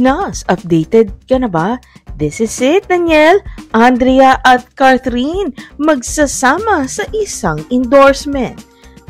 Pilipinas, updated ka na ba? This is it, Daniel, Andrea at Catherine magsasama sa isang endorsement.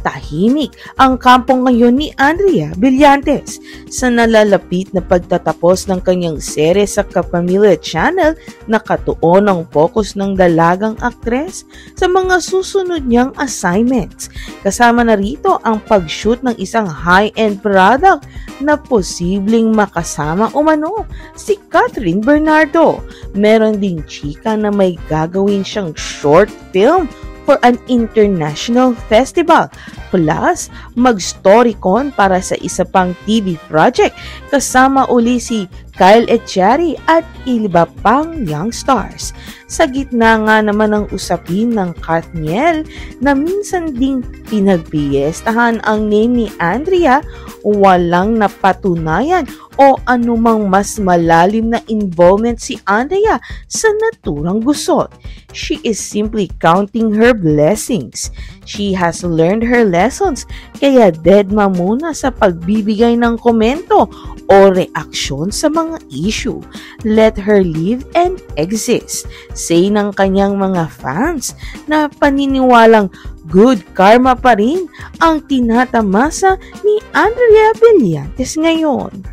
Tahimik ang kampo ngayon ni Andrea Brillantes sa nalalapit na pagtatapos ng kanyang serye sa Kapamilya Channel na katuon ang focus ng dalagang aktres sa mga susunod niyang assignments. Kasama na rito ang pag-shoot ng isang high-end product na posibleng makasama umano si Catherine Bernardo. Meron ding chika na may gagawin siyang short film for an international festival. Plus, mag-storycon para sa isa pang TV project kasama uli si Kyle Echari at iba pang young stars. Sa gitna nga naman ng usapin ng Katniel na minsan ding pinagpiestahan ang name ni Andrea, walang napatunayan o anumang mas malalim na involvement si Andrea sa naturang gusot. She is simply counting her blessings. She has learned her lessons, kaya deadma muna sa pagbibigay ng komento o reaksyon sa mga issue. Let her live and exist, say ng kanyang mga fans na paniniwalang good karma pa rin ang tinatamasa ni Andrea Brillantes ngayon.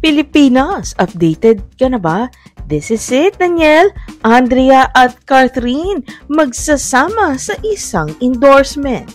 Pilipinas, updated ka na ba? This is it, Daniel, Andrea at Catherine magsasama sa isang endorsement.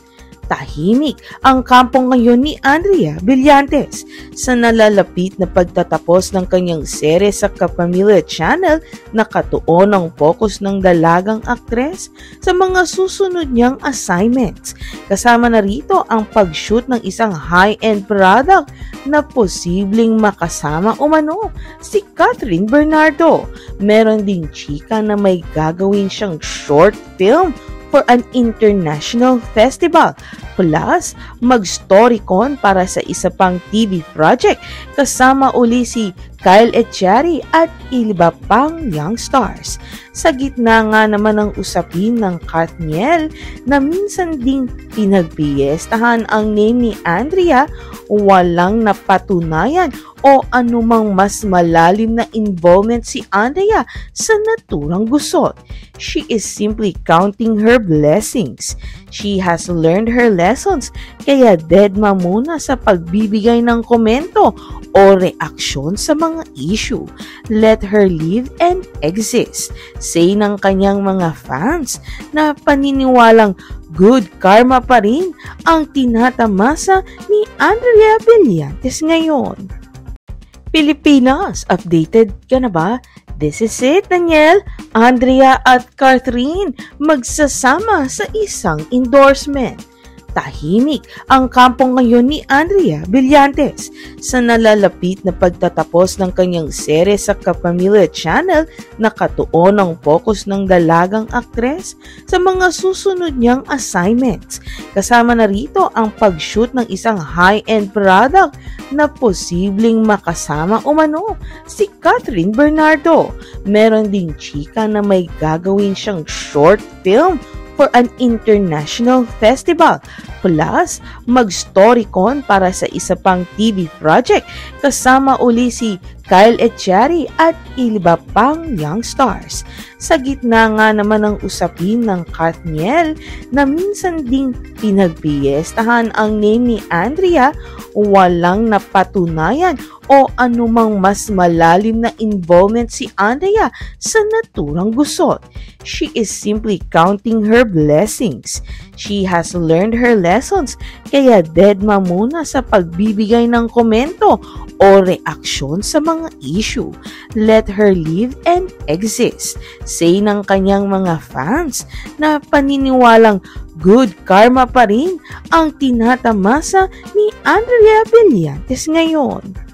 Tahimik ang kampo ngayon ni Andrea Brillantes sa nalalapit na pagtatapos ng kanyang serye sa Kapamilya Channel na katuon ang focus ng dalagang aktres sa mga susunod niyang assignments. Kasama na rito ang pag-shoot ng isang high-end product na posibleng makasama umano si Catherine Bernardo. Meron ding chika na may gagawin siyang short film for an international festival. Plus, mag-storycon para sa isa pang TV project kasama uli si Kyle Echari at iba pang young stars. Sa gitna nga naman ng usapin ng Katniel na minsan ding pinagpiestahan ang name ni Andrea, walang napatunayan o anumang mas malalim na involvement si Andrea sa naturang gusot. She is simply counting her blessings. She has learned her lessons, kaya deadma muna sa pagbibigay ng komento o reaksyon sa mga issue. Let her live and exist, say ng kanyang mga fans na paniniwalang good karma pa rin ang tinatamasa ni Andrea Brillantes ngayon. Pilipinas, updated ka na ba? This is it, Daniel, Andrea at Catherine magsasama sa isang endorsement. Tahimik ang kampo ngayon ni Andrea Brillantes sa nalalapit na pagtatapos ng kanyang serye sa Kapamilya Channel na katuon ang focus ng dalagang aktres sa mga susunod niyang assignments. Kasama na rito ang pag-shoot ng isang high-end product na posibleng makasama umano si Catherine Bernardo. Meron ding chika na may gagawin siyang short film for an international festival. Plus, mag-storycon para sa isa pang TV project kasama uli si Kyle Echari at iba pang young stars. Sa gitna nga naman ng usapin ng Katniel na minsan ding pinagpiestahan ang name ni Andrea, walang napatunayan o anumang mas malalim na involvement si Andrea sa naturang gusot. She is simply counting her blessings. She has learned her lessons, kaya deadma muna sa pagbibigay ng komento o reaksyon sa mga issue. Let her live and exist, say ng kanyang mga fans na paniniwalang good karma pa rin ang tinatamasa ni Andrea Brillantes ngayon.